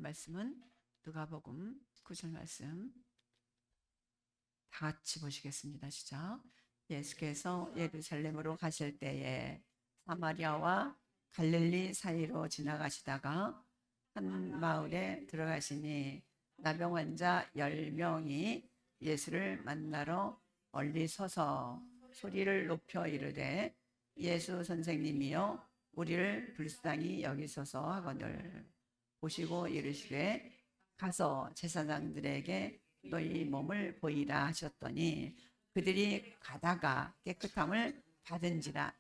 말씀은 누가복음 9절 말씀 다 같이 보시겠습니다. 시작. 예수께서 예루살렘으로 가실 때에 사마리아와 갈릴리 사이로 지나가시다가 한 마을에 들어가시니 나병 환자 10명이 예수를 만나러 멀리 서서 소리를 높여 이르되 예수 선생님이여 우리를 불쌍히 여기소서 하거늘 보시고 이르시되 가서 제사장들에게 너희 몸을 보이라 하셨더니 그들이 가다가 깨끗함을 받은지라.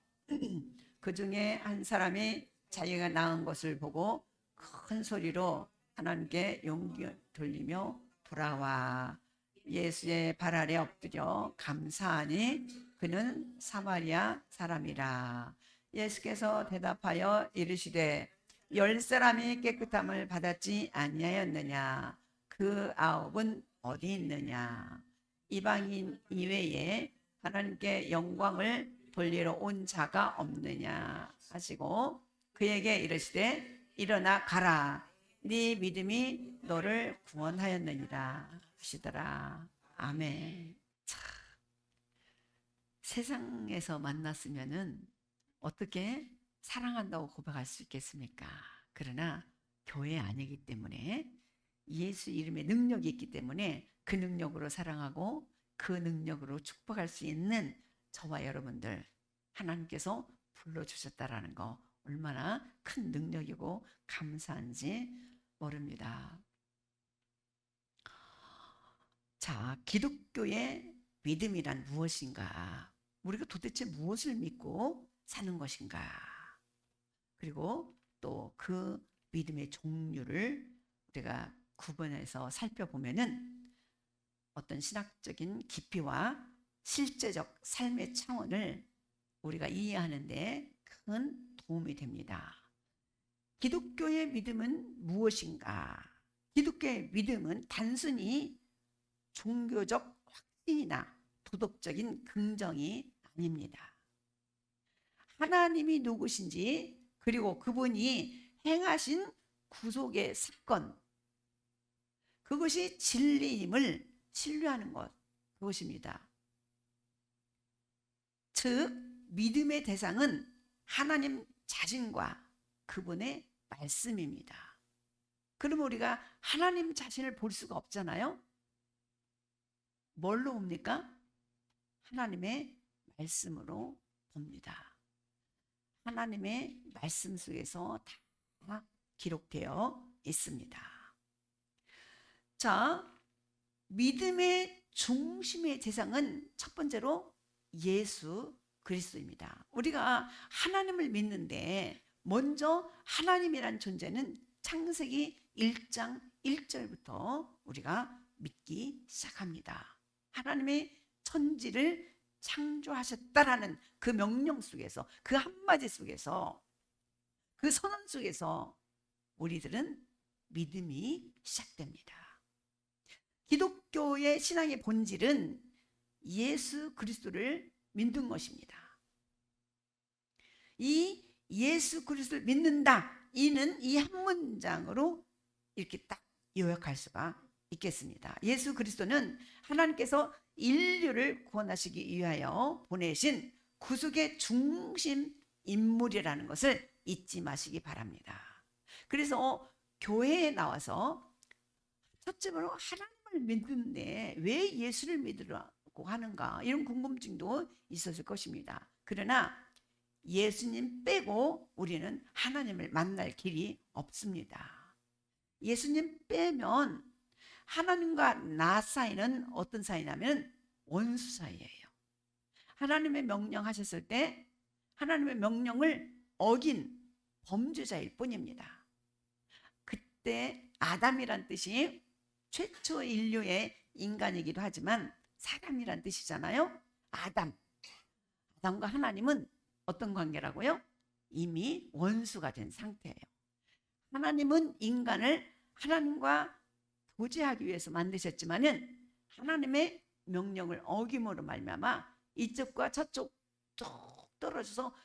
그 중에 한 사람이 자기가 나은 것을 보고 큰 소리로 하나님께 용기 돌리며 돌아와 예수의 발 아래 엎드려 감사하니 그는 사마리아 사람이라. 예수께서 대답하여 이르시되 10사람이 깨끗함을 받았지 아니하였느냐? 그 9은 어디 있느냐? 이방인 이외에 하나님께 영광을 돌리러 온 자가 없느냐 하시고 그에게 이르시되 일어나 가라, 네 믿음이 너를 구원하였느니라 하시더라. 아멘. 참, 세상에서 만났으면은 어떻게 사랑한다고 고백할 수 있겠습니까? 그러나 교회 아니기 때문에 예수 이름의 능력이 있기 때문에 그 능력으로 사랑하고 그 능력으로 축복할 수 있는 저와 여러분들 하나님께서 불러주셨다라는 거 얼마나 큰 능력이고 감사한지 모릅니다. 자, 기독교의 믿음이란 무엇인가? 우리가 도대체 무엇을 믿고 사는 것인가? 그리고 또 그 믿음의 종류를 우리가 구분해서 살펴보면은 어떤 신학적인 깊이와 실제적 삶의 차원을 우리가 이해하는 데 큰 도움이 됩니다. 기독교의 믿음은 무엇인가? 기독교의 믿음은 단순히 종교적 확신이나 도덕적인 긍정이 아닙니다. 하나님이 누구신지 그리고 그분이 행하신 구속의 사건, 그것이 진리임을 신뢰하는 것, 그것입니다. 즉 믿음의 대상은 하나님 자신과 그분의 말씀입니다. 그러면 우리가 하나님 자신을 볼 수가 없잖아요. 뭘로 봅니까? 하나님의 말씀으로 봅니다. 하나님의 말씀 속에서 다 기록되어 있습니다. 자, 믿음의 중심의 대상은 첫 번째로 예수 그리스도입니다. 우리가 하나님을 믿는데 먼저 하나님이란 존재는 창세기 1장 1절부터 우리가 믿기 시작합니다. 하나님의 천지를 창조하셨다라는 그 명령 속에서, 그 한마디 속에서, 그 선언 속에서 우리들은 믿음이 시작됩니다. 기독교의 신앙의 본질은 예수 그리스도를 믿는 것입니다. 이 예수 그리스도를 믿는다, 이는 이 한 문장으로 이렇게 딱 요약할 수가 있겠습니다. 예수 그리스도는 하나님께서 인류를 구원하시기 위하여 보내신 구속의 중심 인물이라는 것을 잊지 마시기 바랍니다. 그래서 교회에 나와서 첫째로 하나님을 믿는데 왜 예수를 믿으라고 하는가, 이런 궁금증도 있었을 것입니다. 그러나 예수님 빼고 우리는 하나님을 만날 길이 없습니다. 예수님 빼면 하나님과 나 사이는 어떤 사이냐면 원수 사이예요. 하나님의 명령하셨을 때 하나님의 명령을 어긴 범죄자일 뿐입니다. 그때 아담이란 뜻이 최초 인류의 인간이기도 하지만 사람이란 뜻이잖아요. 아담과 하나님은 어떤 관계라고요? 이미 원수가 된 상태예요. 하나님은 인간을 하나님과 교제하기 위해서 만드셨지만은 하나님의 명령을 어김으로 말미암아 이쪽과 저쪽 뚝 떨어져서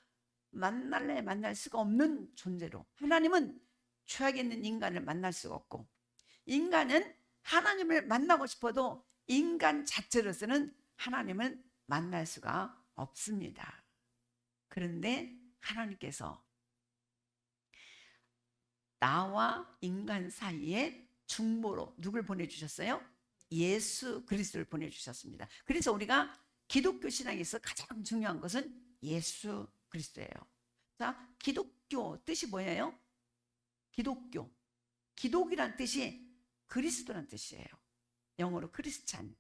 만날 수가 없는 존재로, 하나님은 죄악에 있는 인간을 만날 수가 없고, 인간은 하나님을 만나고 싶어도 인간 자체로서는 하나님을 만날 수가 없습니다. 그런데 하나님께서 나와 인간 사이에 중보로 누굴 보내주셨어요? 예수 그리스도를 보내주셨습니다. 그래서 우리가 기독교 신앙에서 가장 중요한 것은 예수 그리스도예요. 자, 기독교 뜻이 뭐예요? 기독교. 기독이란 뜻이 그리스도란 뜻이에요. 영어로 크리스찬,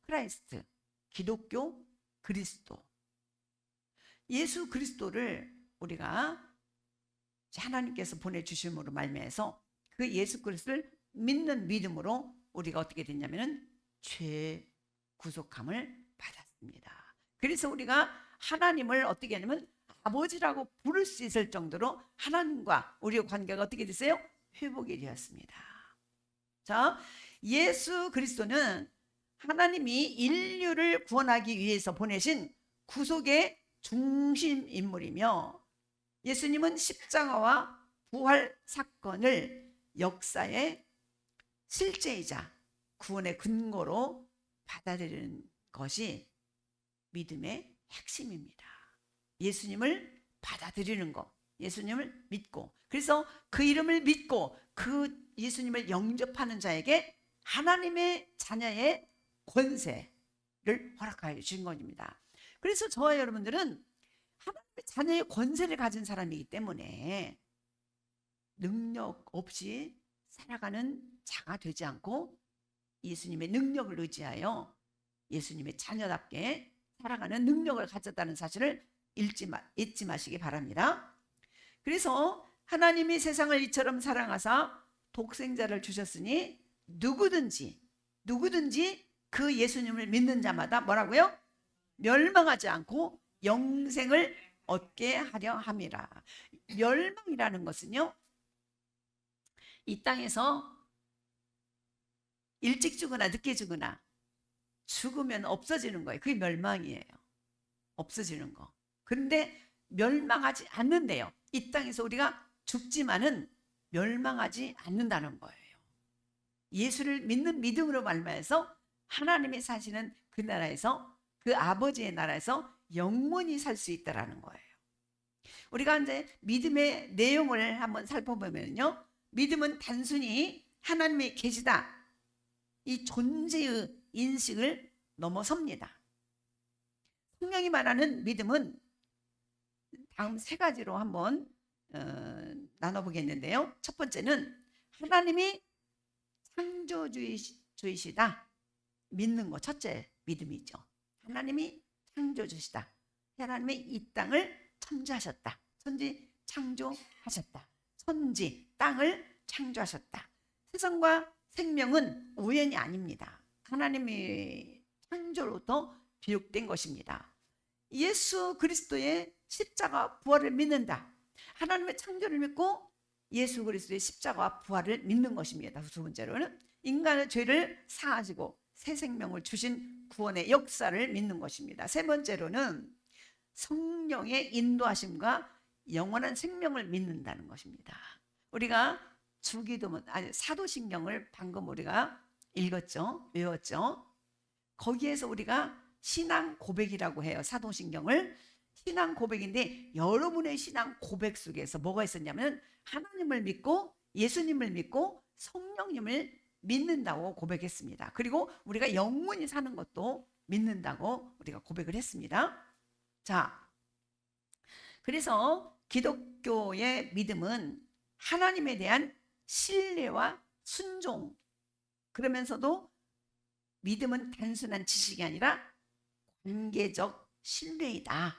크라이스트, 기독교, 그리스도. 예수 그리스도를 우리가 하나님께서 보내주심으로 말미암아서 그 예수 그리스도를 믿는 믿음으로 우리가 어떻게 됐냐면은 죄 구속함을 받았습니다. 그래서 우리가 하나님을 어떻게 하냐면 아버지라고 부를 수 있을 정도로 하나님과 우리의 관계가 어떻게 됐어요? 회복이 되었습니다. 자, 예수 그리스도는 하나님이 인류를 구원하기 위해서 보내신 구속의 중심 인물이며, 예수님은 십자가와 부활 사건을 역사의 실제이자 구원의 근거로 받아들이는 것이 믿음의 핵심입니다. 예수님을 받아들이는 것, 예수님을 믿고, 그래서 그 이름을 믿고 그 예수님을 영접하는 자에게 하나님의 자녀의 권세를 허락하여 주신 것입니다. 그래서 저와 여러분들은 하나님의 자녀의 권세를 가진 사람이기 때문에 능력 없이 살아가는 자가 되지 않고 예수님의 능력을 의지하여 예수님의 자녀답게 살아가는 능력을 가졌다는 사실을 잊지 마시기 바랍니다. 그래서 하나님이 세상을 이처럼 사랑하사 독생자를 주셨으니 누구든지 그 예수님을 믿는 자마다 뭐라고요? 멸망하지 않고 영생을 얻게 하려 함이라. 멸망이라는 것은요, 이 땅에서 일찍 죽거나 늦게 죽거나 죽으면 없어지는 거예요. 그게 멸망이에요. 없어지는 거. 그런데 멸망하지 않는데요. 이 땅에서 우리가 죽지만은 멸망하지 않는다는 거예요. 예수를 믿는 믿음으로 말미암아서 하나님이 사시는 그 나라에서, 그 아버지의 나라에서 영원히 살 수 있다라는 거예요. 우리가 이제 믿음의 내용을 한번 살펴보면요, 믿음은 단순히 하나님이 계시다, 이 존재의 인식을 넘어섭니다. 성경이 말하는 믿음은 다음 세 가지로 한번 나눠보겠는데요. 첫 번째는 하나님이 창조주이시다 믿는 거, 첫째 믿음이죠. 하나님이 창조주시다. 하나님이 이 땅을 창조하셨다. 천지, 땅을 창조하셨다. 세상과 생명은 우연이 아닙니다. 하나님의 창조로부터 비롯된 것입니다. 예수 그리스도의 십자가 부활을 믿는다. 하나님의 창조를 믿고 예수 그리스도의 십자가와 부활을 믿는 것입니다. 두 번째로는 인간의 죄를 사하시고 새 생명을 주신 구원의 역사를 믿는 것입니다. 세 번째로는 성령의 인도하심과 영원한 생명을 믿는다는 것입니다. 우리가 주기도문, 사도신경을 방금 우리가 읽었죠, 외웠죠. 거기에서 우리가 신앙 고백이라고 해요. 사도신경을 신앙 고백인데, 여러분의 신앙 고백 속에서 뭐가 있었냐면 하나님을 믿고 예수님을 믿고 성령님을 믿는다고 고백했습니다. 그리고 우리가 영원히 사는 것도 믿는다고 우리가 고백을 했습니다. 자, 그래서 기독교의 믿음은 하나님에 대한 신뢰와 순종, 그러면서도 믿음은 단순한 지식이 아니라 관계적 신뢰이다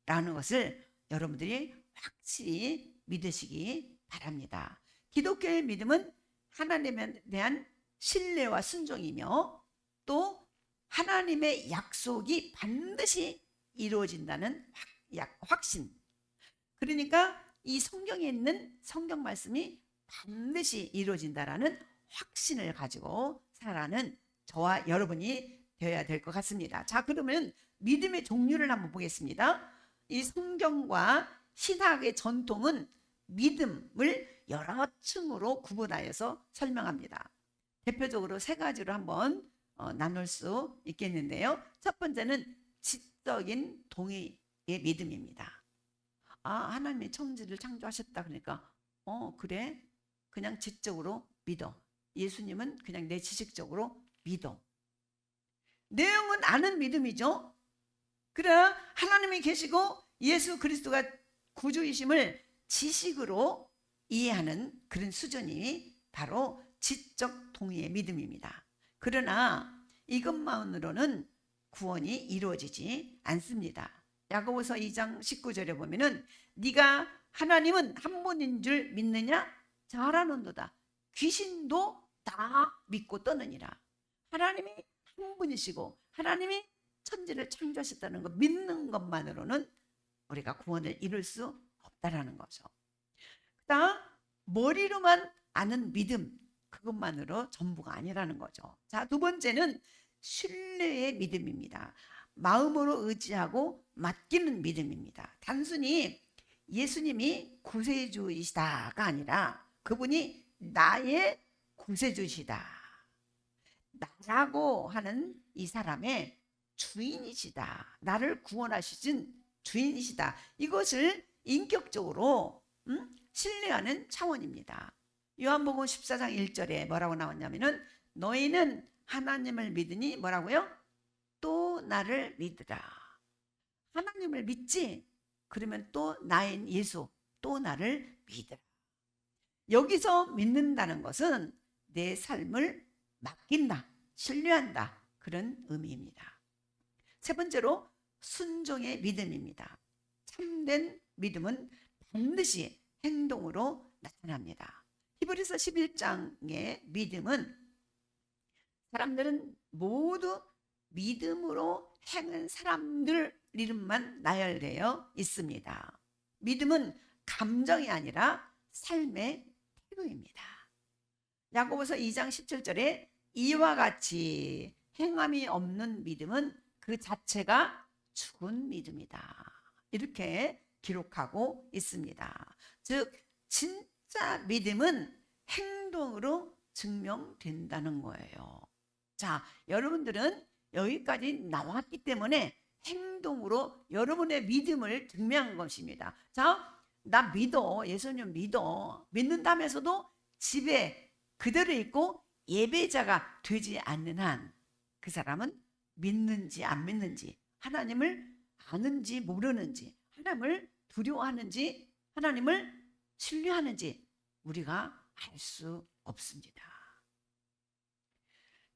라는 것을 여러분들이 확실히 믿으시기 바랍니다. 기독교의 믿음은 하나님에 대한 신뢰와 순종이며, 또 하나님의 약속이 반드시 이루어진다는 확신. 그러니까 이 성경에 있는 성경 말씀이 반드시 이루어진다라는 확신을 가지고 살아가는 저와 여러분이 되어야 될 것 같습니다. 자, 그러면 믿음의 종류를 한번 보겠습니다. 이 성경과 신학의 전통은 믿음을 여러 층으로 구분하여서 설명합니다. 대표적으로 세 가지로 한번 나눌 수 있겠는데요. 첫 번째는 지적인 동의의 믿음입니다. 하나님이 천지를 창조하셨다 그러니까 그래, 그냥 지적으로 믿어. 예수님은 그냥 내 지식적으로 믿어. 내용은 아는 믿음이죠. 그러나 하나님이 계시고 예수 그리스도가 구주이심을 지식으로 이해하는 그런 수준이 바로 지적 동의의 믿음입니다. 그러나 이것만으로는 구원이 이루어지지 않습니다. 야고보서 2장 19절에 보면은 네가 하나님은 한 분인 줄 믿느냐? 잘하는도다. 귀신도 다 믿고 떠느니라. 하나님이 한 분이시고 하나님이 천지를 창조하셨다는 거 믿는 것만으로는 우리가 구원을 이룰 수 없다라는 거죠. 그다음 머리로만 아는 믿음, 그것만으로 전부가 아니라는 거죠. 자, 두 번째는 신뢰의 믿음입니다. 마음으로 의지하고 맡기는 믿음입니다. 단순히 예수님이 구세주이시다가 아니라 그분이 나의 구세주시다, 나라고 하는 이 사람의 주인이시다, 나를 구원하시진 주인이시다, 이것을 인격적으로 신뢰하는 차원입니다. 요한복음 14장 1절에 뭐라고 나왔냐면은 너희는 하나님을 믿으니 뭐라고요? 또 나를 믿으라. 하나님을 믿지? 그러면 또 나인 예수, 또 나를 믿으라. 여기서 믿는다는 것은 내 삶을 맡긴다, 신뢰한다, 그런 의미입니다. 세 번째로 순종의 믿음입니다. 참된 믿음은 반드시 행동으로 나타납니다. 히브리서 11장의 믿음은 사람들은 모두 믿음으로 행한 사람들 이름만 나열되어 있습니다. 믿음은 감정이 아니라 삶의 태도입니다. 야고보서 2장 17절에 이와 같이 행함이 없는 믿음은 그 자체가 죽은 믿음이다, 이렇게 기록하고 있습니다. 즉 진짜 믿음은 행동으로 증명된다는 거예요. 자, 여러분들은 여기까지 나왔기 때문에 행동으로 여러분의 믿음을 증명한 것입니다. 자, 나 믿어, 예수님 믿어, 믿는다면서도 집에 그대로 있고 예배자가 되지 않는 한 그 사람은 믿는지 안 믿는지, 하나님을 아는지 모르는지, 하나님을 두려워하는지, 하나님을 신뢰하는지 우리가 알 수 없습니다.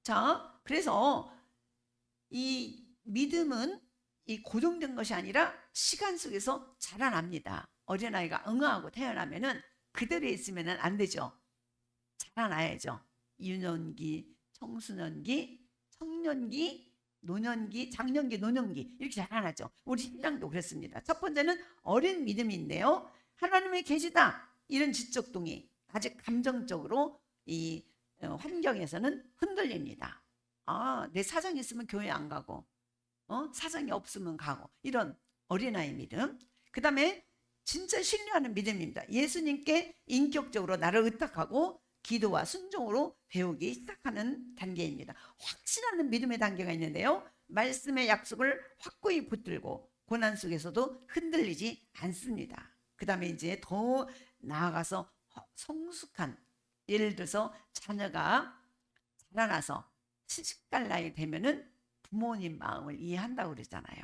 자, 그래서 이 믿음은 이 고정된 것이 아니라 시간 속에서 자라납니다. 어린아이가 응아하고 태어나면은 그대로 있으면 안 되죠. 자라나야죠. 유년기, 청소년기, 청년기, 노년기, 장년기, 노년기, 이렇게 자라나죠. 우리 신앙도 그렇습니다. 첫 번째는 어린 믿음인데요, 하나님이 계시다, 이런 지적 동의, 아직 감정적으로 이 환경에서는 흔들립니다. 내 사정이 있으면 교회 안 가고, 사정이 없으면 가고, 이런 어린아이 믿음. 그 다음에 진짜 신뢰하는 믿음입니다. 예수님께 인격적으로 나를 의탁하고 기도와 순종으로 배우기 시작하는 단계입니다. 확신하는 믿음의 단계가 있는데요, 말씀의 약속을 확고히 붙들고 고난 속에서도 흔들리지 않습니다. 그 다음에 이제 더 나아가서 성숙한, 예를 들어서 자녀가 자라나서 시집갈 나이 되면은 부모님 마음을 이해한다고 그러잖아요.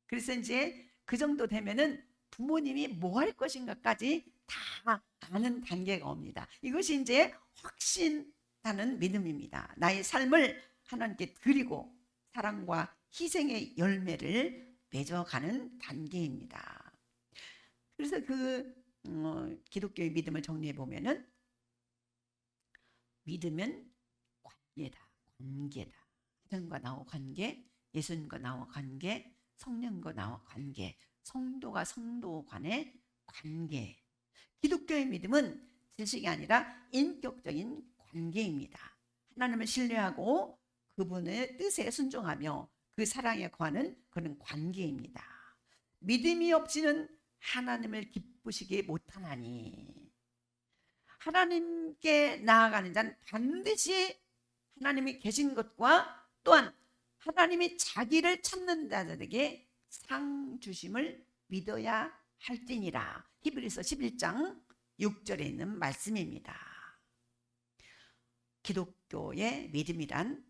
그래서 이제 그 정도 되면은 부모님이 뭐 할 것인가까지 다 아는 단계가 옵니다. 이것이 이제 확신하는 믿음입니다. 나의 삶을 하나님께 드리고 사랑과 희생의 열매를 맺어가는 단계입니다. 그래서 기독교의 믿음을 정리해 보면은 믿으면 관계다, 관계다. 하나님과 나와 관계, 예수님과 나와 관계, 성령과 나와 관계, 성도가 성도 간의 관계. 기독교의 믿음은 지식이 아니라 인격적인 관계입니다. 하나님을 신뢰하고 그분의 뜻에 순종하며 그 사랑에 거하는 그런 관계입니다. 믿음이 없이는 하나님을 기쁘시게 못하나니, 하나님께 나아가는 자는 반드시 하나님이 계신 것과 또한 하나님이 자기를 찾는 자들에게 상 주심을 믿어야 할지니라. 히브리서 11장 6절에 있는 말씀입니다. 기독교의 믿음이란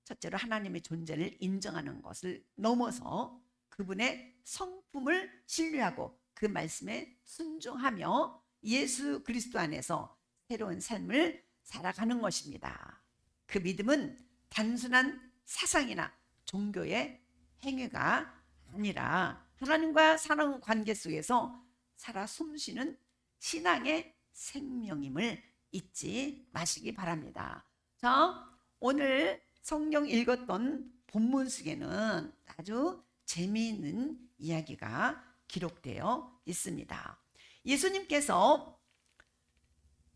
첫째로 하나님의 존재를 인정하는 것을 넘어서 그분의 성품을 신뢰하고 그 말씀에 순종하며 예수 그리스도 안에서 새로운 삶을 살아가는 것입니다. 그 믿음은 단순한 사상이나 종교의 행위가 아니라 하나님과 사는 관계 속에서 살아 숨쉬는 신앙의 생명임을 잊지 마시기 바랍니다. 자, 오늘 성경 읽었던 본문 속에는 아주 재미있는 이야기가 기록되어 있습니다. 예수님께서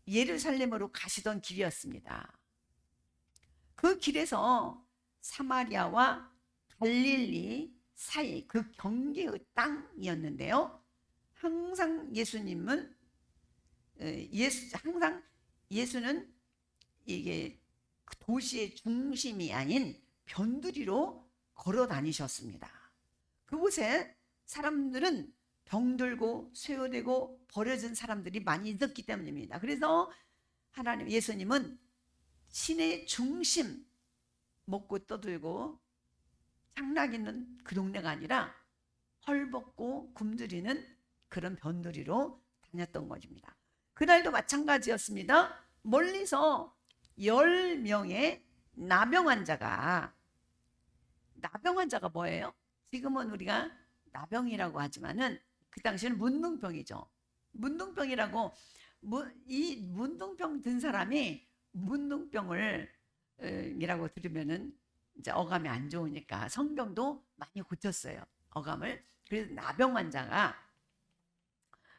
예루살렘으로 가시던 길이었습니다. 그 길에서 사마리아와 갈릴리 사이 그 경계의 땅이었는데요. 항상 예수님은 항상 예수는 이게 도시의 중심이 아닌 변두리로 걸어 다니셨습니다. 그곳에 사람들은 병들고 쇠어되고 버려진 사람들이 많이 있었기 때문입니다. 그래서 예수님은 시내 중심, 먹고 떠들고 향락 있는 그 동네가 아니라 헐벗고 굶주리는 그런 변두리로 다녔던 것입니다. 그날도 마찬가지였습니다. 멀리서 10명의 나병 환자가 뭐예요? 지금은 우리가 나병이라고 하지만은 그 당시에는 문둥병이죠. 문둥병이라고, 이 문둥병 든 사람이 문둥병을 이라고 들으면은 이제 어감이 안 좋으니까 성경도 많이 고쳤어요. 어감을. 그래서 나병 환자가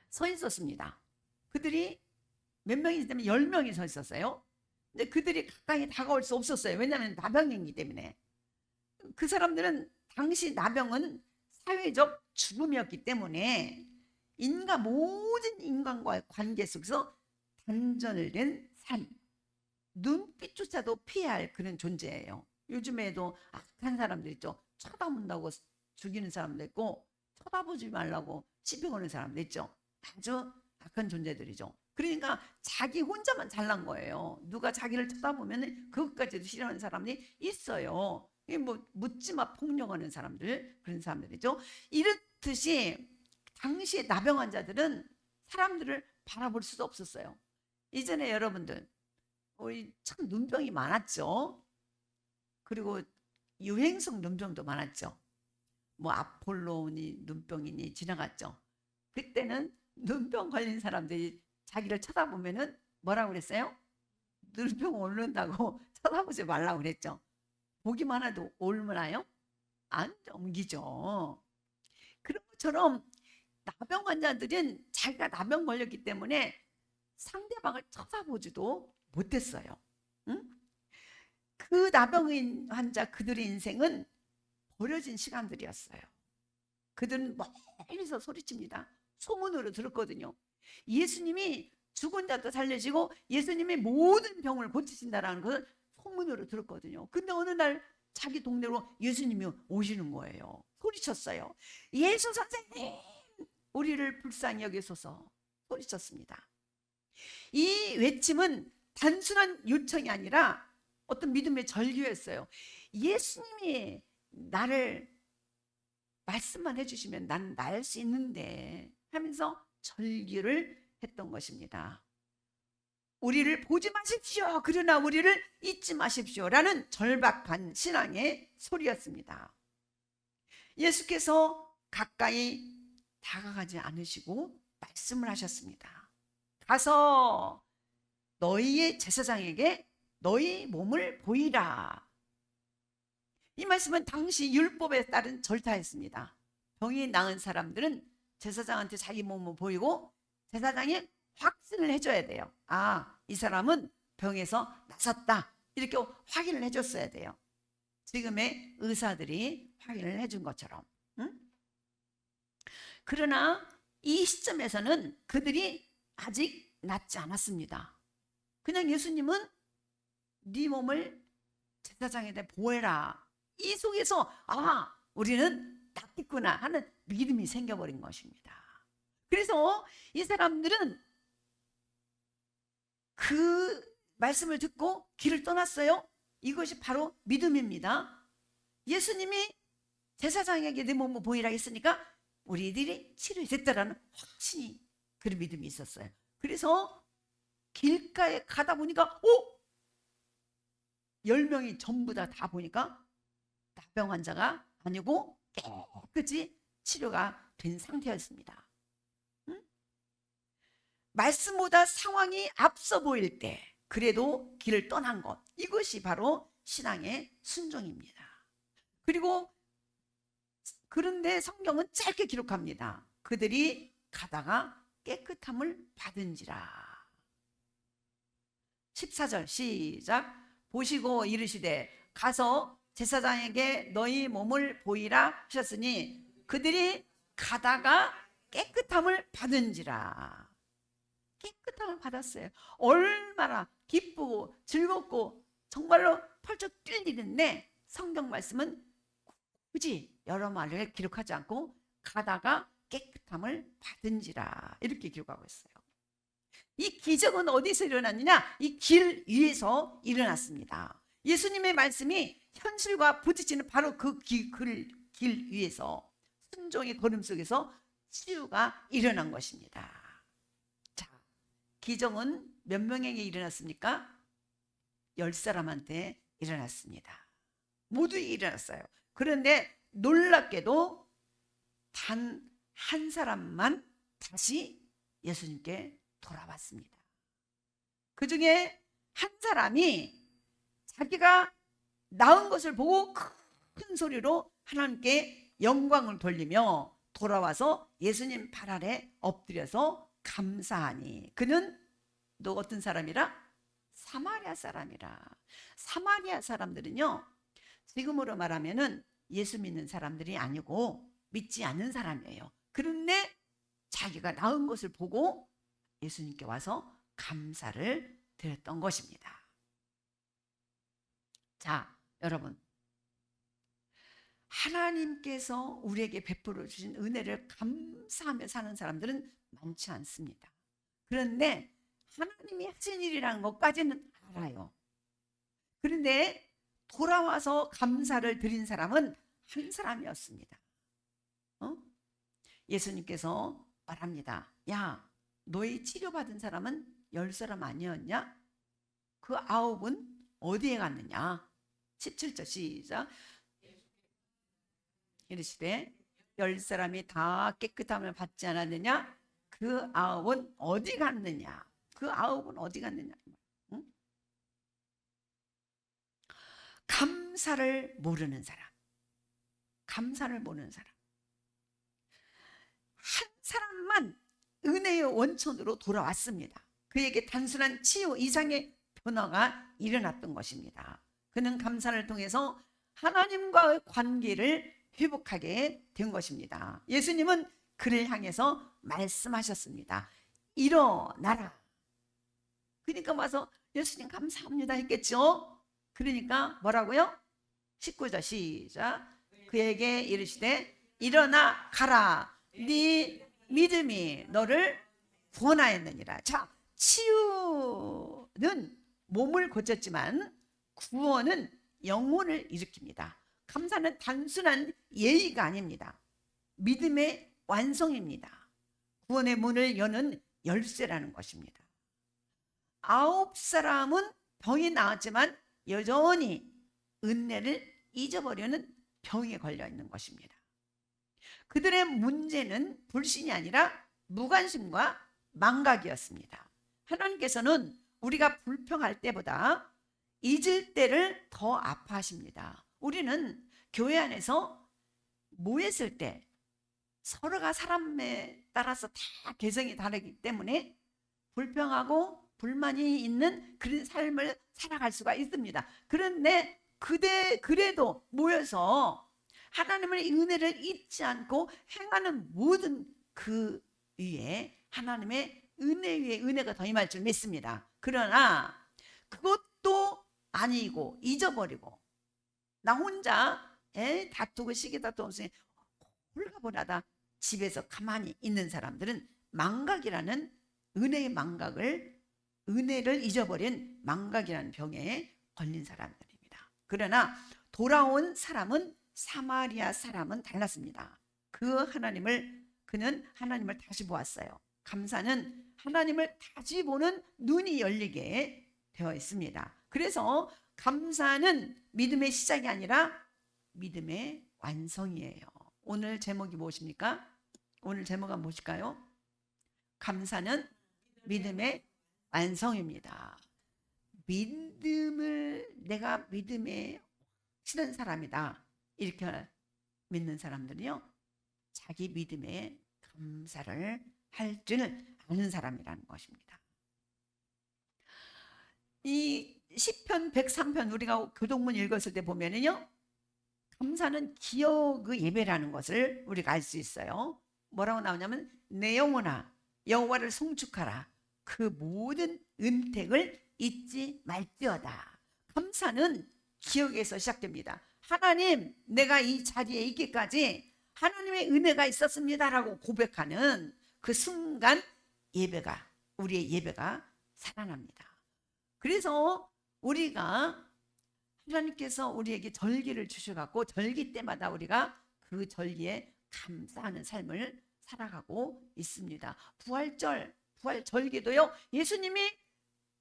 서 있었습니다. 그들이 몇 명이기 때문에 10명이 서 있었어요. 근데 그들이 가까이 다가올 수 없었어요. 왜냐하면 나병이기 때문에. 그 사람들은 당시 나병은 사회적 죽음이었기 때문에 모든 인간과의 관계 속에서 단절된 삶, 눈빛조차도 피해야 할 그런 존재예요. 요즘에도 악한 사람들 있죠. 쳐다본다고 죽이는 사람도 있고 쳐다보지 말라고 시비 거는 사람도 있죠. 아주 악한 존재들이죠. 그러니까 자기 혼자만 잘난 거예요. 누가 자기를 쳐다보면 그것까지도 싫어하는 사람이 있어요. 뭐 묻지마 폭력하는 사람들, 그런 사람들이죠. 이렇듯이 당시의 나병 환자들은 사람들을 바라볼 수도 없었어요. 이전에 여러분들 우리 참 눈병이 많았죠. 그리고 유행성 눈병도 많았죠. 뭐 아폴로니 눈병이니 지나갔죠. 그때는 눈병 걸린 사람들이 자기를 쳐다보면은 뭐라고 그랬어요? 눈병 오른다고 쳐다보지 말라고 그랬죠. 보기만 해도 옮나요? 안 옮기죠. 그런 것처럼 나병 환자들은 자기가 나병 걸렸기 때문에 상대방을 쳐다보지도 못했어요. 응? 그 나병 환자 그들의 인생은 버려진 시간들이었어요. 그들은 멀리서 소리칩니다. 소문으로 들었거든요. 예수님이 죽은 자도 살리시고 예수님이 모든 병을 고치신다라는 것을 소문으로 들었거든요. 근데 어느 날 자기 동네로 예수님이 오시는 거예요. 소리쳤어요. 예수 선생님, 우리를 불쌍히 여기소서 소리쳤습니다. 이 외침은 단순한 요청이 아니라 어떤 믿음의 절규였어요. 예수님이 나를 말씀만 해주시면 난 날 수 있는데 하면서 절규를 했던 것입니다. 우리를 보지 마십시오. 그러나 우리를 잊지 마십시오. 라는 절박한 신앙의 소리였습니다. 예수께서 가까이 다가가지 않으시고 말씀을 하셨습니다. 가서 너희의 제사장에게 너희 몸을 보이라. 이 말씀은 당시 율법에 따른 절차였습니다. 병이 나은 사람들은 제사장한테 자기 몸을 보이고 제사장이 확신을 해줘야 돼요. 아, 이 사람은 병에서 나섰다. 이렇게 확인을 해줬어야 돼요. 지금의 의사들이 확인을 해준 것처럼. 응? 그러나 이 시점에서는 그들이 아직 낫지 않았습니다. 그냥 예수님은 네 몸을 제사장에다 보해라. 이 속에서 우리는 낫겠구나 하는 믿음이 생겨버린 것입니다. 그래서 이 사람들은 그 말씀을 듣고 길을 떠났어요. 이것이 바로 믿음입니다. 예수님이 제사장에게 내 몸을 보이라 했으니까 우리들이 치료됐다라는 확신이, 그런 믿음이 있었어요. 그래서 길가에 가다 보니까 10명이 전부 다 보니까 나병 환자가 아니고 깨끗이 치료가 된 상태였습니다. 말씀보다 상황이 앞서 보일 때 그래도 길을 떠난 것, 이것이 바로 신앙의 순종입니다. 그리고 그런데 성경은 짧게 기록합니다. 그들이 가다가 깨끗함을 받은지라. 14절 시작. 보시고 이르시되 가서 제사장에게 너희 몸을 보이라 하셨으니 그들이 가다가 깨끗함을 받은지라. 깨끗함을 받았어요. 얼마나 기쁘고 즐겁고 정말로 펄쩍 뛸 일인데 성경 말씀은 굳이 여러 말을 기록하지 않고 가다가 깨끗함을 받은지라 이렇게 기록하고 있어요. 이 기적은 어디서 일어났느냐? 이 길 위에서 일어났습니다. 예수님의 말씀이 현실과 부딪히는 바로 그 길 위에서 순종의 걸음 속에서 치유가 일어난 것입니다. 자, 기적은 몇 명에게 일어났습니까? 10사람한테 일어났습니다. 모두 일어났어요. 그런데 놀랍게도 단 한 사람만 다시 예수님께 돌아왔습니다. 그 중에 한 사람이 자기가 나은 것을 보고 큰 소리로 하나님께 영광을 돌리며 돌아와서 예수님 발 아래 엎드려서 감사하니 그는 너 어떤 사람이라? 사마리아 사람이라. 사마리아 사람들은요, 지금으로 말하면은 예수 믿는 사람들이 아니고 믿지 않는 사람이에요. 그런데 자기가 나은 것을 보고 예수님께 와서 감사를 드렸던 것입니다. 자, 여러분, 하나님께서 우리에게 베풀어 주신 은혜를 감사하며 사는 사람들은 많지 않습니다. 그런데 하나님이 하신 일이라는 것까지는 알아요. 그런데 돌아와서 감사를 드린 사람은 한 사람이었습니다. 예수님께서 말합니다. 야, 너희 치료받은 사람은 10사람 아니었냐? 그 9은 어디에 갔느냐? 17절 시작. 이르시되 10사람이 다 깨끗함을 받지 않았느냐? 그 9은 어디 갔느냐? 그 9은 어디 갔느냐? 응? 감사를 모르는 사람, 감사를 모르는 사람, 한 사람만 은혜의 원천으로 돌아왔습니다. 그에게 단순한 치유 이상의 변화가 일어났던 것입니다. 그는 감사를 통해서 하나님과의 관계를 회복하게 된 것입니다. 예수님은 그를 향해서 말씀하셨습니다. 일어나라. 그러니까 와서 예수님 감사합니다 했겠죠. 그러니까 뭐라고요? 19절 시작. 그에게 이르시되 일어나 가라. 네 믿음이 너를 구원하였느니라. 자, 치유는 몸을 고쳤지만 구원은 영혼을 일으킵니다. 감사는 단순한 예의가 아닙니다. 믿음의 완성입니다. 구원의 문을 여는 열쇠라는 것입니다. 9사람은 병이 나았지만 여전히 은혜를 잊어버리는 병에 걸려 있는 것입니다. 그들의 문제는 불신이 아니라 무관심과 망각이었습니다. 하나님께서는 우리가 불평할 때보다 잊을 때를 더 아파하십니다. 우리는 교회 안에서 모였을 때 서로가 사람에 따라서 다 개성이 다르기 때문에 불평하고 불만이 있는 그런 삶을 살아갈 수가 있습니다. 그런데 그래도 모여서 하나님의 은혜를 잊지 않고 행하는 모든 그 위에 하나님의 은혜 위에 은혜가 더 임할 줄 믿습니다. 그러나 그것도 아니고 잊어버리고 나 혼자 다투고 시기 다투고 홀가분하다 집에서 가만히 있는 사람들은 망각이라는 은혜의 망각을, 은혜를 잊어버린 망각이라는 병에 걸린 사람들입니다. 그러나 돌아온 사람은, 사마리아 사람은 달랐습니다. 그는 하나님을 다시 보았어요. 감사는 하나님을 다시 보는 눈이 열리게 되어 있습니다. 그래서 감사는 믿음의 시작이 아니라 믿음의 완성이에요. 오늘 제목이 무엇입니까? 오늘 제목은 무엇일까요? 감사는 믿음의 완성입니다. 내가 믿음에 실은 사람이다, 이렇게 믿는 사람들은요, 자기 믿음에 감사를 할 줄 아는 사람이라는 것입니다. 이 시편 103편 우리가 교동문 읽었을 때 보면은요, 감사는 기억의 예배라는 것을 우리가 알 수 있어요. 뭐라고 나오냐면 내 영혼아 여호와를 송축하라, 그 모든 은택을 잊지 말지어다. 감사는 기억에서 시작됩니다. 하나님, 내가 이 자리에 있기까지 하나님의 은혜가 있었습니다라고 고백하는 그 순간 우리의 예배가 살아납니다. 그래서 우리가 하나님께서 우리에게 절기를 주셔갖고 절기 때마다 우리가 그 절기에 감사하는 삶을 살아가고 있습니다. 부활 절기도요, 예수님이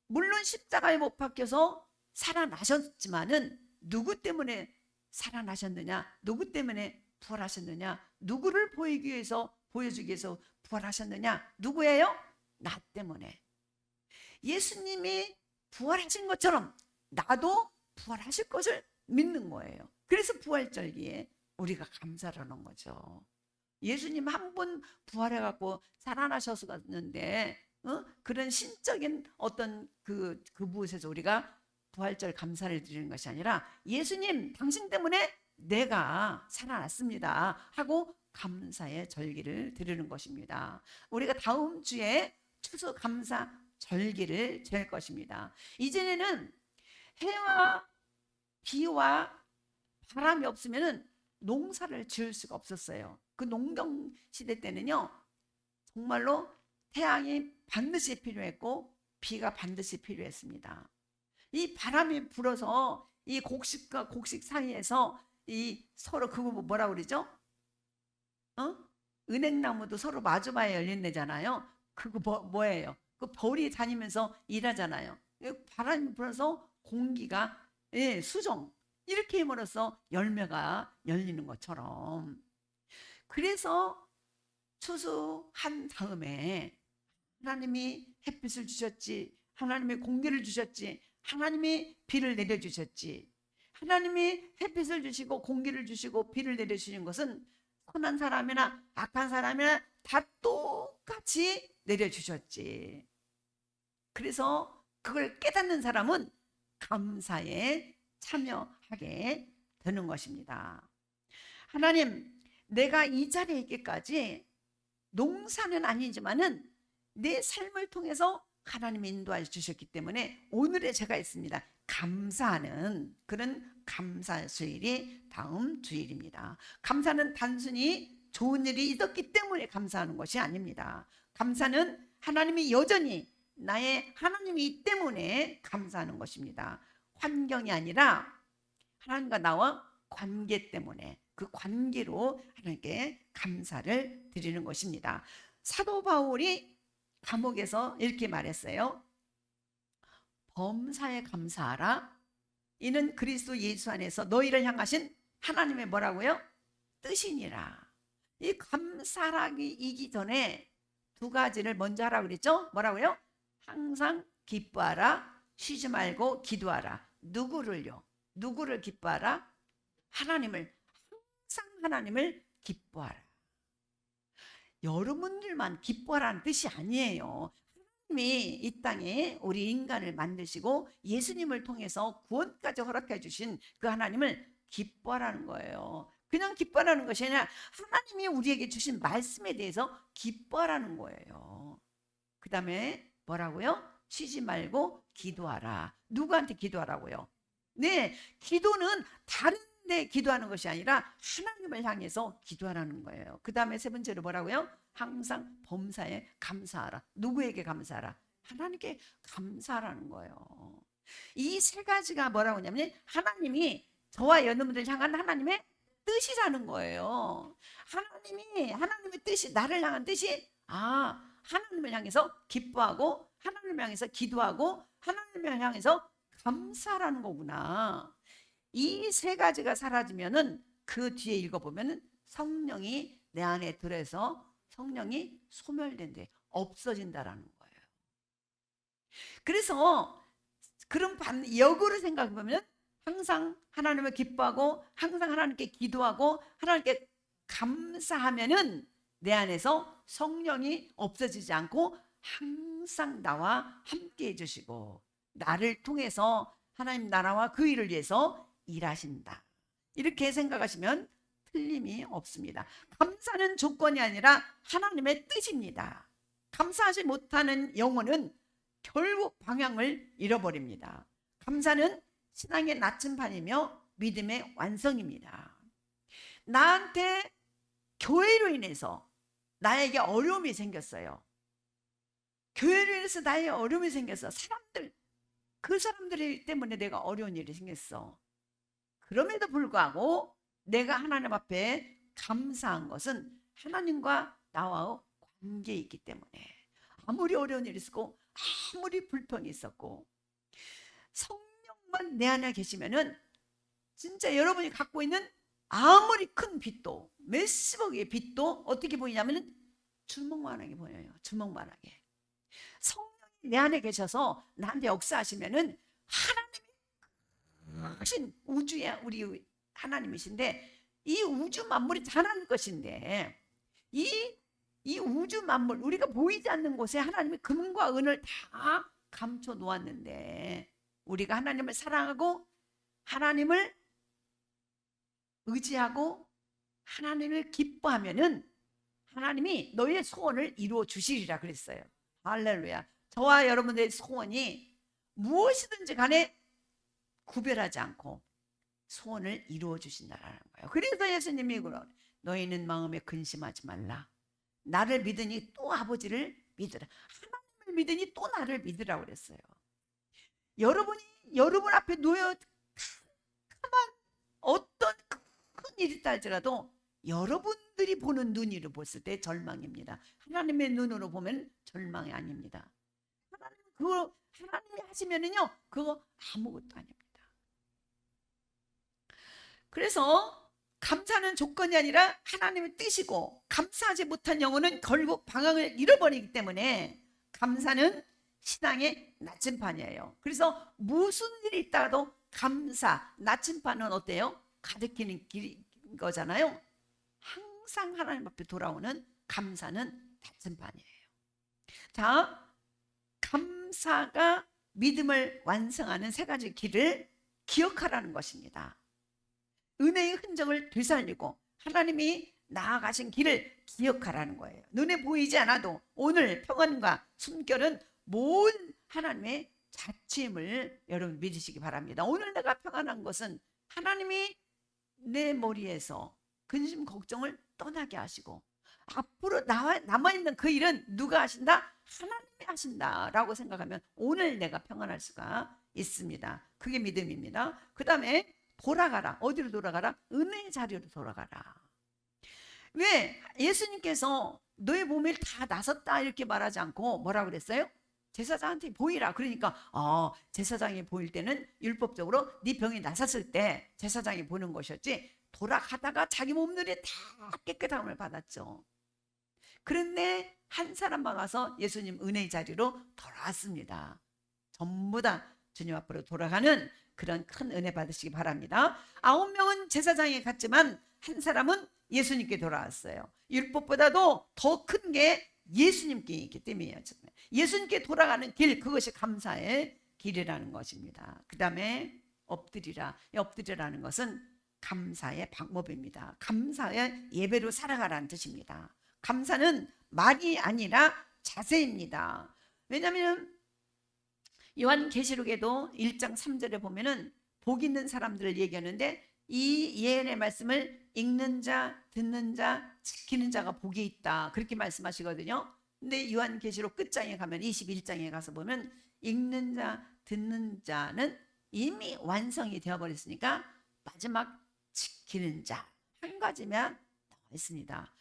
물론 십자가에 못 박혀서 살아나셨지만은 누구 때문에 살아나셨느냐, 누구 때문에 부활하셨느냐, 누구를 보여주기 위해서 부활하셨느냐, 누구예요? 나 때문에. 예수님이 부활하신 것처럼 나도 부활하실 것을 믿는 거예요. 그래서 부활절기에 우리가 감사를 하는 거죠. 예수님 한 분 부활해갖고 살아나셨었는데 그런 신적인 어떤 그 무엇에서 우리가 부활절 감사를 드리는 것이 아니라 예수님 당신 때문에 내가 살아났습니다 하고 감사의 절기를 드리는 것입니다. 우리가 다음 주에 추수 감사 절기를 지낼 것입니다. 이전에는 해와 비와 바람이 없으면 농사를 지을 수가 없었어요. 그 농경 시대 때는요, 정말로 태양이 반드시 필요했고 비가 반드시 필요했습니다. 이 바람이 불어서 이 곡식과 곡식 사이에서 이 서로 그거 뭐라 그러죠? 은행나무도 서로 마주봐야 열린대잖아요. 그거 뭐예요? 그 벌이 다니면서 일하잖아요. 바람이 불어서 공기가 수정 이렇게 힘으로써 열매가 열리는 것처럼, 그래서 추수한 다음에 하나님이 햇빛을 주셨지, 하나님이 공기를 주셨지, 하나님이 비를 내려주셨지. 하나님이 햇빛을 주시고 공기를 주시고 비를 내려주시는 것은 선한 사람이나 악한 사람이나 다 똑같이 내려주셨지. 그래서 그걸 깨닫는 사람은 감사에 참여하게 되는 것입니다. 하나님, 내가 이 자리에 있기까지 농사는 아니지만은 내 삶을 통해서 하나님이 인도해 주셨기 때문에 오늘의 제가 있습니다. 감사하는 그런 감사 주일이 다음 주일입니다. 감사는 단순히 좋은 일이 있었기 때문에 감사하는 것이 아닙니다. 감사는 하나님이 여전히 나의 하나님이기 때문에 감사하는 것입니다. 환경이 아니라 하나님과 나와 관계 때문에, 그 관계로 하나님께 감사를 드리는 것입니다. 사도 바울이 감옥에서 이렇게 말했어요. 범사에 감사하라. 이는 그리스도 예수 안에서 너희를 향하신 하나님의 뭐라고요? 뜻이니라. 이 감사하기 전에 두 가지를 먼저 하라고 그랬죠? 뭐라고요? 항상 기뻐하라, 쉬지 말고 기도하라. 누구를요? 누구를 기뻐하라? 하나님을, 항상 하나님을 기뻐하라. 여러분들만 기뻐하라는 뜻이 아니에요. 하나님이 이 땅에 우리 인간을 만드시고 예수님을 통해서 구원까지 허락해 주신 그 하나님을 기뻐하라는 거예요. 그냥 기뻐하라는 것이 아니라 하나님이 우리에게 주신 말씀에 대해서 기뻐하라는 거예요. 그 다음에 뭐라고요? 쉬지 말고 기도하라. 누구한테 기도하라고요? 네, 기도는 다른 데 기도하는 것이 아니라 하나님을 향해서 기도하라는 거예요. 그 다음에 세 번째로 뭐라고요? 항상 범사에 감사하라. 누구에게 감사하라? 하나님께 감사하라는 거예요. 이 세 가지가 뭐라고 하냐면 하나님이 저와 여러분들 향한 하나님의 뜻이라는 거예요. 하나님의 뜻이, 나를 향한 뜻이, 하나님을 향해서 기뻐하고 하나님을 향해서 기도하고 하나님을 향해서 감사라는 거구나. 이 세 가지가 사라지면은 그 뒤에 읽어보면은 성령이 내 안에 들어서 성령이 소멸된대, 없어진다라는 거예요. 그래서 그런 역으로 생각해보면 항상 하나님을 기뻐하고 항상 하나님께 기도하고 하나님께 감사하면은 내 안에서 성령이 없어지지 않고 항상 나와 함께 해주시고 나를 통해서 하나님 나라와 그 일을 위해서 일하신다. 이렇게 생각하시면 틀림이 없습니다. 감사는 조건이 아니라 하나님의 뜻입니다. 감사하지 못하는 영혼은 결국 방향을 잃어버립니다. 감사는 신앙의 나침반이며 믿음의 완성입니다. 나한테 교회로 인해서 나에게 어려움이 생겼어요. 교회로 인해서 나의 어려움이 생겼어. 그 사람들 때문에 내가 어려운 일이 생겼어. 그럼에도 불구하고 내가 하나님 앞에 감사한 것은 하나님과 나와의 관계에 있기 때문에 아무리 어려운 일이 있었고 아무리 불평이 있었고 성령만 내 안에 계시면은 진짜 여러분이 갖고 있는 아무리 큰 빚도 몇십억의 빚도 어떻게 보이냐면은 주먹만하게 보여요. 주먹만하게. 성령이 내 안에 계셔서 나한테 역사하시면은 하나님이 크신 우주의 우리 하나님이신데 이 우주 만물이 하나님 것인데 이 우주 만물 우리가 보이지 않는 곳에 하나님이 금과 은을 다 감춰 놓았는데 우리가 하나님을 사랑하고 하나님을 의지하고 하나님을 기뻐하면은 하나님이 너의 소원을 이루어 주시리라 그랬어요. 할렐루야. 저와 여러분들의 소원이 무엇이든지 간에 구별하지 않고 소원을 이루어 주신다라는 거예요. 그래서 예수님이 너희는 마음에 근심하지 말라. 나를 믿으니 또 아버지를 믿으라. 하나님을 믿으니 또 나를 믿으라고 그랬어요. 여러분이 여러분 앞에 놓여 가만 어떤 큰 일이 있다 할지라도 여러분들이 보는 눈으로 봤을 때 절망입니다. 하나님의 눈으로 보면 절망이 아닙니다. 하나님이 하시면은요 그거 아무것도 아닙니다. 그래서 감사는 조건이 아니라 하나님의 뜻이고 감사하지 못한 영혼은 결국 방향을 잃어버리기 때문에 감사는 신앙의 나침반이에요. 그래서 무슨 일이 있다가도 감사, 나침반은 어때요? 가득히는 길인 거잖아요. 항상 하나님 앞에 돌아오는 감사는 나침반이에요. 자, 감사가 믿음을 완성하는 세 가지 길을 기억하라는 것입니다. 은혜의 흔적을 되살리고 하나님이 나아가신 길을 기억하라는 거예요. 눈에 보이지 않아도 오늘 평안과 숨결은 모든 하나님의 자치임을 여러분 믿으시기 바랍니다. 오늘 내가 평안한 것은 하나님이 내 머리에서 근심 걱정을 떠나게 하시고 앞으로 남아있는 그 일은 누가 하신다? 하나님이 하신다라고 생각하면 오늘 내가 평안할 수가 있습니다. 그게 믿음입니다. 그 다음에 돌아가라. 어디로 돌아가라? 은혜의 자리로 돌아가라. 왜? 예수님께서 너의 몸을 다 나섰다 이렇게 말하지 않고 뭐라고 그랬어요? 제사장한테 보이라. 그러니까 제사장이 보일 때는 율법적으로 네 병이 나섰을 때 제사장이 보는 것이었지 돌아가다가 자기 몸들이 다 깨끗함을 받았죠. 그런데 한 사람만 와서 예수님 은혜의 자리로 돌아왔습니다. 전부 다 주님 앞으로 돌아가는 그런 큰 은혜 받으시기 바랍니다. 9명은 제사장에 갔지만 한 사람은 예수님께 돌아왔어요. 율법보다도 더 큰 게 예수님께 있기 때문이에요. 예수님께 돌아가는 길, 그것이 감사의 길이라는 것입니다. 그 다음에 엎드리라. 엎드리라는 것은 감사의 방법입니다. 감사의 예배로 살아가라는 뜻입니다. 감사는 말이 아니라 자세입니다. 왜냐하면 요한계시록에도 1장 3절에 보면은 복 있는 사람들을 얘기하는데 이 예언의 말씀을 읽는 자, 듣는 자, 지키는 자가 복이 있다. 그렇게 말씀하시거든요. 근데 요한계시록 끝장에 가면 21장에 가서 보면 읽는 자, 듣는 자는 이미 완성이 되어버렸으니까 마지막 지키는 자 한 가지만 나와 있습니다.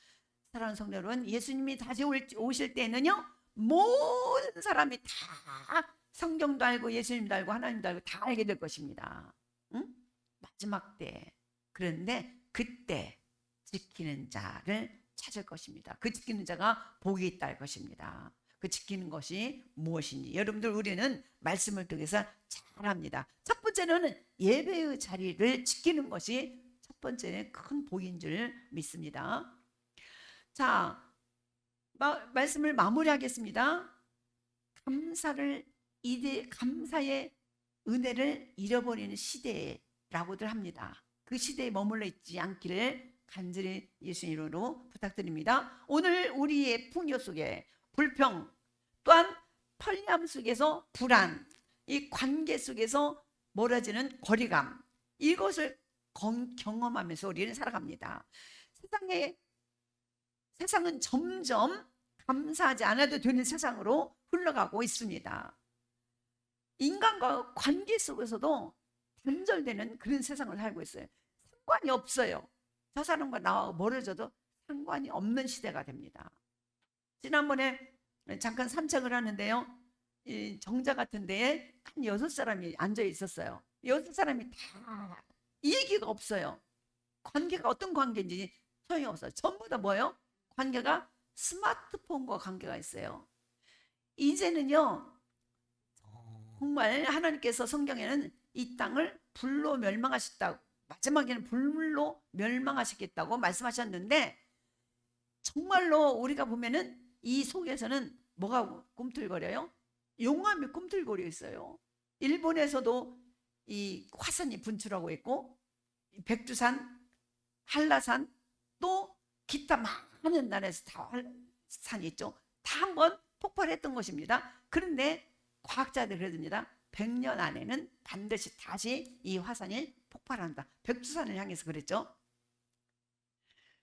사랑하는 성도 여러분, 예수님이 다시 오실 때는요, 모든 사람이 다 성경도 알고 예수님도 알고 하나님도 알고 다 알게 될 것입니다. 응? 마지막 때. 그런데 그때 지키는 자를 찾을 것입니다. 그 지키는 자가 복이 있다 할 것입니다. 그 지키는 것이 무엇인지 여러분들 우리는 말씀을 통해서 잘 압니다. 첫 번째는 예배의 자리를 지키는 것이 첫 번째 큰 복인 줄 믿습니다. 자, 말씀을 마무리하겠습니다. 감사의 은혜를 잃어버리는 시대라고들 합니다. 그 시대에 머물러 있지 않기를 간절히 예수님 이름으로 부탁드립니다. 오늘 우리의 풍요 속에 불평, 또한 편리함 속에서 불안, 이 관계 속에서 멀어지는 거리감, 이것을 경험하면서 우리는 살아갑니다. 세상은 점점 감사하지 않아도 되는 세상으로 흘러가고 있습니다. 인간과 관계 속에서도 단절되는 그런 세상을 살고 있어요. 상관이 없어요. 저 사람과 나와 멀어져도 상관이 없는 시대가 됩니다. 지난번에 잠깐 산책을 하는데요, 이 정자 같은 데에 한 6사람이 앉아 있었어요. 6사람이 다 얘기가 없어요. 관계가 어떤 관계인지 소용이 없어요. 전부 다 뭐예요? 관계가 스마트폰과 관계가 있어요. 이제는요, 정말 하나님께서 성경에는 이 땅을 불로 멸망하셨다고, 마지막에는 불로 멸망하시겠다고 말씀하셨는데, 정말로 우리가 보면은 이 속에서는 뭐가 꿈틀거려요? 용암이 꿈틀거려 있어요. 일본에서도 이 화산이 분출하고 있고, 백두산, 한라산, 또 기타 많은 나라에서 다 산이 있죠. 다 한번 폭발했던 것입니다. 그런데 과학자들이 그러십니다. 100년 안에는 반드시 다시 이 화산이 폭발한다. 백두산을 향해서 그랬죠.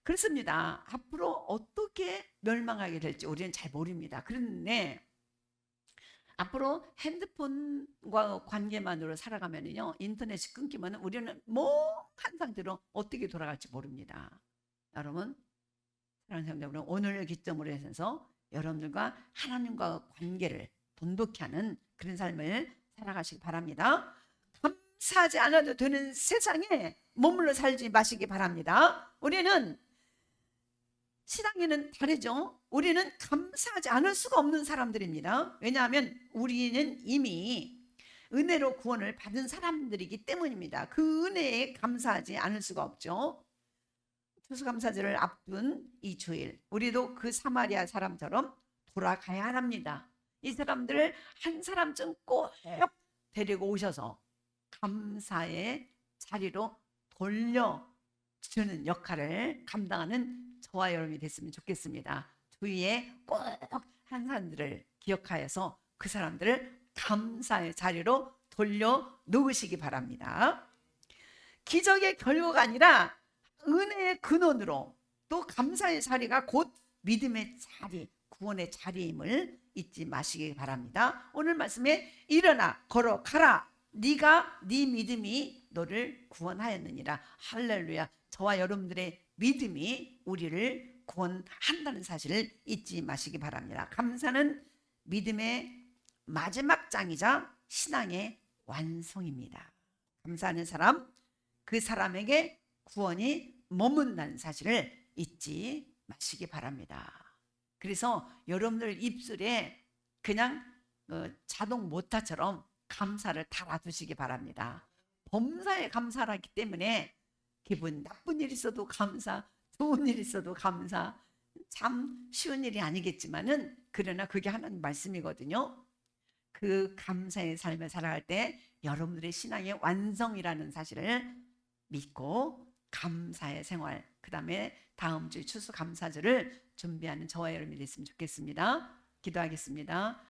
그렇습니다. 앞으로 어떻게 멸망하게 될지 우리는 잘 모릅니다. 그런데 앞으로 핸드폰과 관계만으로 살아가면요, 인터넷이 끊기면 우리는 멍한 상태로 어떻게 돌아갈지 모릅니다. 여러분, 사랑하는 성도 여러분, 오늘 기점으로 해서 여러분들과 하나님과 관계를 돈독히 하는 그런 삶을 살아가시기 바랍니다. 감사하지 않아도 되는 세상에 머물러 살지 마시기 바랍니다. 우리는 신앙에는 다르죠. 우리는 감사하지 않을 수가 없는 사람들입니다. 왜냐하면 우리는 이미 은혜로 구원을 받은 사람들이기 때문입니다. 그 은혜에 감사하지 않을 수가 없죠. 추수감사절을 앞둔 이 주일, 우리도 그 사마리아 사람처럼 돌아가야 합니다. 이 사람들을 한 사람쯤 꼭 데리고 오셔서 감사의 자리로 돌려주는 역할을 감당하는 저와 여러분이 됐으면 좋겠습니다. 주위에 꼭 한 사람들을 기억하여서 그 사람들을 감사의 자리로 돌려놓으시기 바랍니다. 기적의 결과가 아니라 은혜의 근원으로, 또 감사의 자리가 곧 믿음의 자리, 구원의 자리임을 잊지 마시기 바랍니다. 오늘 말씀에 일어나 걸어가라, 네가 네 믿음이 너를 구원하였느니라. 할렐루야. 저와 여러분들의 믿음이 우리를 구원한다는 사실을 잊지 마시기 바랍니다. 감사는 믿음의 마지막 장이자 신앙의 완성입니다. 감사하는 사람, 그 사람에게 구원이 머문다는 사실을 잊지 마시기 바랍니다. 그래서 여러분들 입술에 그냥 자동 모타처럼 감사를 달아두시기 바랍니다. 범사에 감사를 하기 때문에 기분 나쁜 일 있어도 감사, 좋은 일 있어도 감사, 참 쉬운 일이 아니겠지만은 그러나 그게 하나님 말씀이거든요. 그 감사의 삶을 살아갈 때 여러분들의 신앙의 완성이라는 사실을 믿고 감사의 생활, 그 다음에 다음 주 추수감사절을 준비하는 저와 여러분이 됐으면 좋겠습니다. 기도하겠습니다.